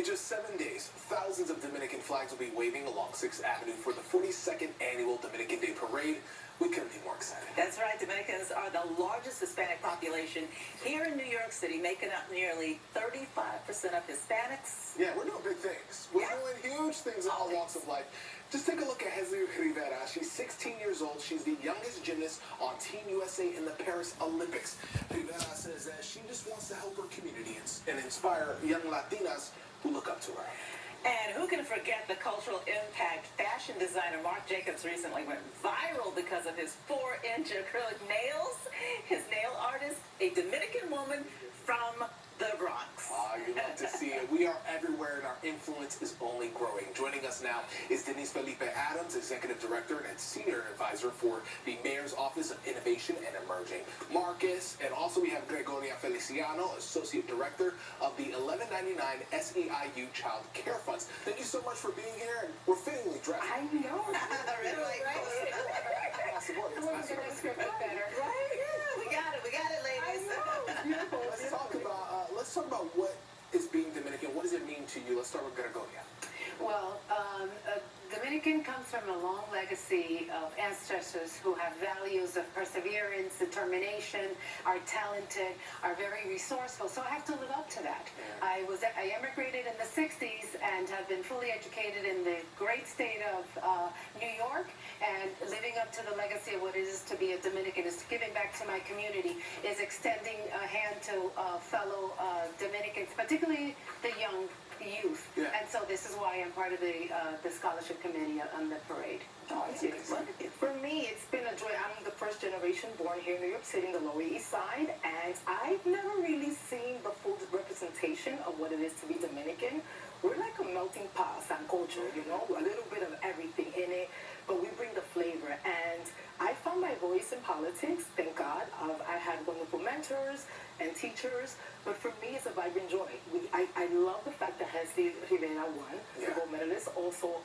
In just 7 days, thousands of Dominican flags will be waving along 6th Avenue for the 42nd annual Dominican Day Parade. We couldn't be more excited. That's right. Dominicans are the largest Hispanic population here in New York City, making up nearly 35% of Hispanics. Yeah, we're doing big things. We're doing huge things in all walks of life. Just take a look at Jesus Rivera. She's 16 years old. She's the youngest gymnast on Team USA in the Paris Olympics. Rivera says that she just wants to help her community and inspire young Latinas who look up to her. And who can forget the cultural impact? Fashion designer Marc Jacobs recently went viral because of his 4-inch acrylic nails. His nail artist, a Dominican woman from the Bronx. You love to see it. We are everywhere, and our influence is only growing. Joining us now is Denise Felipe Adams, Executive Director and Senior Advisor for the Mayor's Office of Innovation and Emerging Markets. And also we have Gregoria Feliciano, Associate Director of the 1199 SEIU Child Care Funds. Thank you so much for being here, and we're fittingly dressed. I know. Let's talk about what is being Dominican. What does it mean to you? Let's start with Gregoria. Well, Dominican comes from a long legacy of ancestors who have values of perseverance, determination, are talented, are very resourceful. So I have to live up to that. I emigrated in the 60s and have been fully educated in the great state of New York, and living up to the legacy of what it is to be a Dominican, is giving back to my community, is extending a hand to fellow Dominicans, particularly the young youth. Yeah. And so this is why I'm part of the scholarship committee on the parade. Oh, for me, it's been a joy. I'm the first generation born here in New York City, in the Lower East Side, and I've never really seen the full representation of what it is to be Dominican. We're like a melting pot of sancocho, you know, a little bit of everything in it, but we bring the flavor. And I found my voice in politics, thank God. I had wonderful mentors and teachers, but for me, it's a vibrant joy. I love the fact that Jesus Rivera won, the gold medalist, also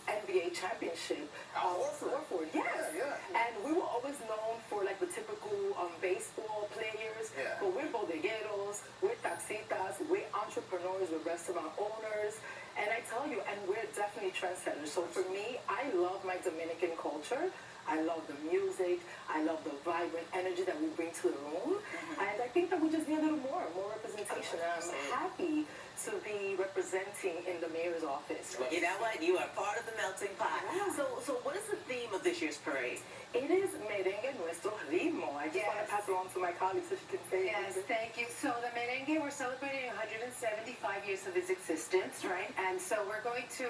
NBA championship. Horford. Yes. Yeah. And we were always known for like the typical baseball players, but we're bodegueros, we're taxitas, we're entrepreneurs, we're restaurant owners, and I tell you, and we're definitely trendsetters. So for me, I love my Dominican culture. I love the music. I love the vibrant energy that we bring to the room. And I think that we just need a little more representation. And I'm happy to be representing in the mayor's office. You know what? You are part of the melting pot. Yeah. So what is the theme of this year's parade? It is merengue nuestro ritmo. I just want to pass it on to my colleagues so she can say Yes, thank you. So the merengue, we're celebrating 175 years of its existence, right? And so we're going to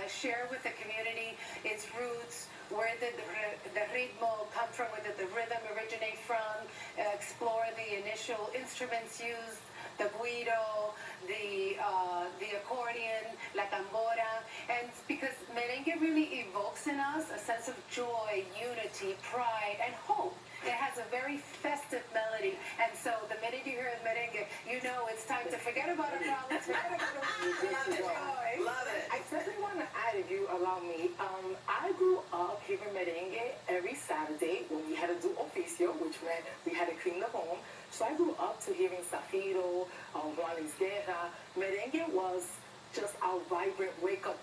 share with the community its roots, where did the ritmo come from, where did the rhythm originate from, explore the initial instruments used, the guiro, the accordion, la tambora, and because merengue really evokes in us a sense of joy, unity, pride, and hope. It has a very festive melody, and so the minute you hear merengue, you know it's time to forget about our problems, forget about our joy. Love it. I definitely want to add, if you allow me, I grew up hearing merengue every Saturday when we had to do oficio, which meant we had to clean the home. So I grew up to hearing Zafiro, Juan Luis Guerra. Merengue was just our vibrant wake-up,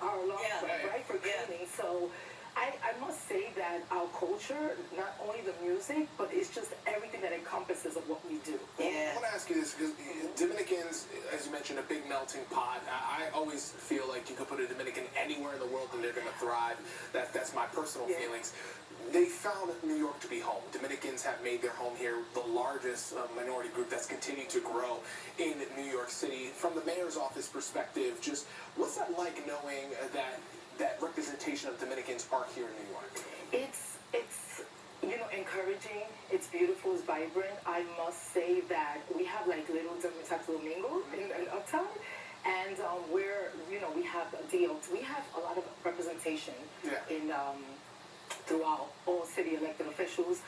our alarm clock, right, for cleaning. So I must say that our culture, not only the music, but it's just everything that encompasses of what we do. I want to ask you this, because Dominicans, as you mentioned, a big melting pot. I always feel like you could put a Dominican anywhere in the world and they're going to thrive. That's my personal feelings. They found New York to be home. Dominicans have made their home here, the largest minority group that's continued to grow in New York City. From the mayor's office perspective, just what's that like knowing that representation of Dominicans are here in New York? It's you know, encouraging. It's beautiful. It's vibrant. I must say that we have like little Santo Domingo in Uptown, and where, you know, we have we have a lot of representation in throughout all city elected officials.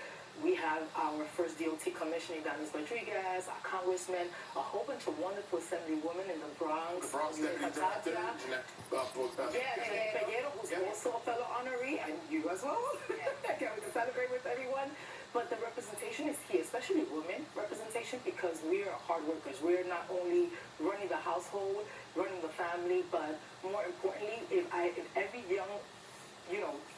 We have our first DOT commissioner, Danis Rodriguez, our congressman, a whole bunch of wonderful assemblywomen in the Bronx. The Bronx Deputy Director, Jeanette Peguero, who's also a fellow honoree, and you as well. I can't wait to celebrate with everyone. but the representation is key, especially women representation, because we are hard workers. We're not only running the household, running the family, but more importantly, if every young,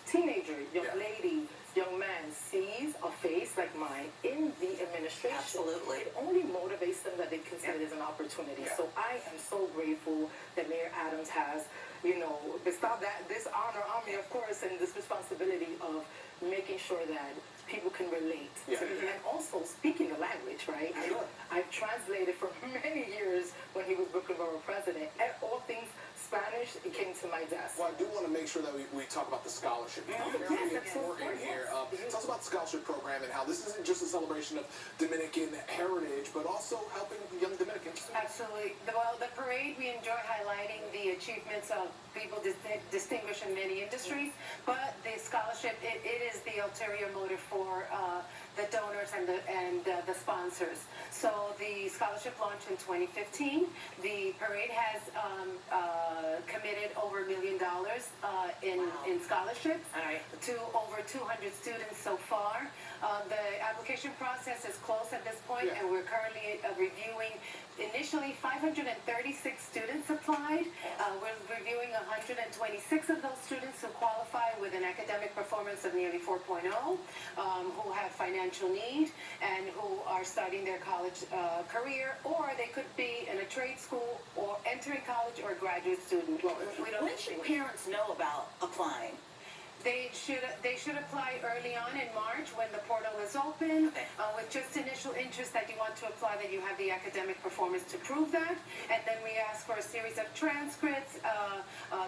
teenager, young lady, young man sees a face like mine in the administration, Absolutely. it only motivates them that they consider it as an opportunity. Yeah. So I am so grateful that Mayor Adams has, bestowed this honor on me, of course, and this responsibility of making sure that people can relate. Yeah. And also speaking the language, right? Sure. I've translated for many years when he was Brooklyn Borough President. And all things Spanish, it came to my desk. Well, I do want to make sure that we talk about the scholarship. Very Yes, that's important important, here. yes. Tell us about the scholarship program and how this isn't just a celebration of Dominican heritage, but also helping young Dominicans. Absolutely. Well, the parade, we enjoy highlighting the achievements of people distinguished in many industries, but the scholarship, it is the ulterior motive for the donors and the sponsors. So the scholarship launched in 2015. The parade has committed over $1 million in scholarships All right. to over 200 students so far. The application process is close at this point, Yeah. and we're currently reviewing. Initially, 536 students applied. We're reviewing 126 of those students who qualify with an academic performance of nearly 4.0, who have financial need, and who are starting their college career, or they could be in a trade school, or entering college, or a graduate student. We don't When should parents know about applying? They should apply early on in March when the portal is open, Okay. with just initial interest that you want to apply, that you have the academic performance to prove that, and then we ask for a series of transcripts,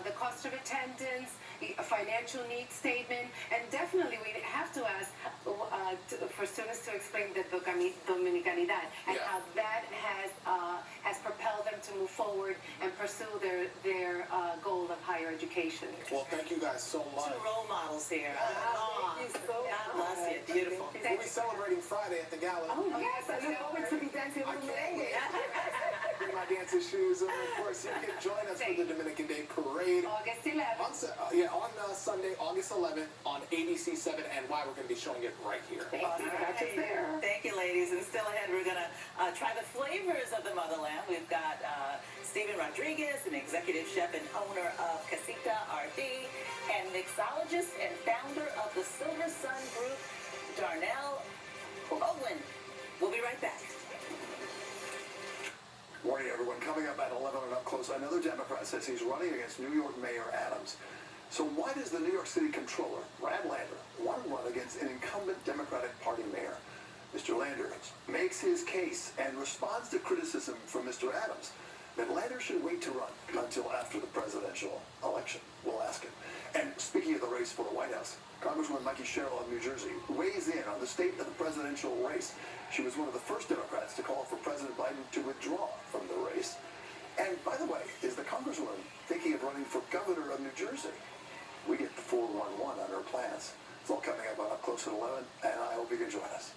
the cost of attendance, a financial needs statement, and definitely we have to ask for students to explain the Dominicanidad and Yeah. how that has propelled them to move forward and pursue their goal of higher education. Well, thank you guys so much. Two role models here. Thank you so God bless you. much. Beautiful. We'll be celebrating Friday at the gala. Oh, yes, I look forward to be dancing I with can't you. wait. Bring my dancing shoes, and of course, you can join us for the Dominican Day Parade. August 11th. On Sunday, August 11th, on ABC7 NY. We're going to be showing it right here. Thank you. Got you there. Thank you, ladies. And still ahead, we're going to try the flavors of the motherland. We've got Steven Rodriguez, an executive chef and owner of Casita RD, and mixologist and founder of the Silver Sun Group, Darnell Owen. We'll be right back. Morning, everyone. Coming up at 11 and up close, another Democrat says he's running against New York Mayor Adams. So why does the New York City Comptroller, Brad Lander, want to run against an incumbent Democratic Party mayor? Mr. Lander makes his case and responds to criticism from Mr. Adams that Lander should wait to run until after the presidential election. We'll ask him. And speaking of the race for the White House, Congresswoman Mikey Sherrill of New Jersey weighs in on the state of the presidential race. She was one of the first Democrats to call for President Biden to withdraw from the race. And by the way, is the Congresswoman thinking of running for governor of New Jersey? We get the 411 on her plans. It's all coming up on Up Close at 11, and I hope you can join us.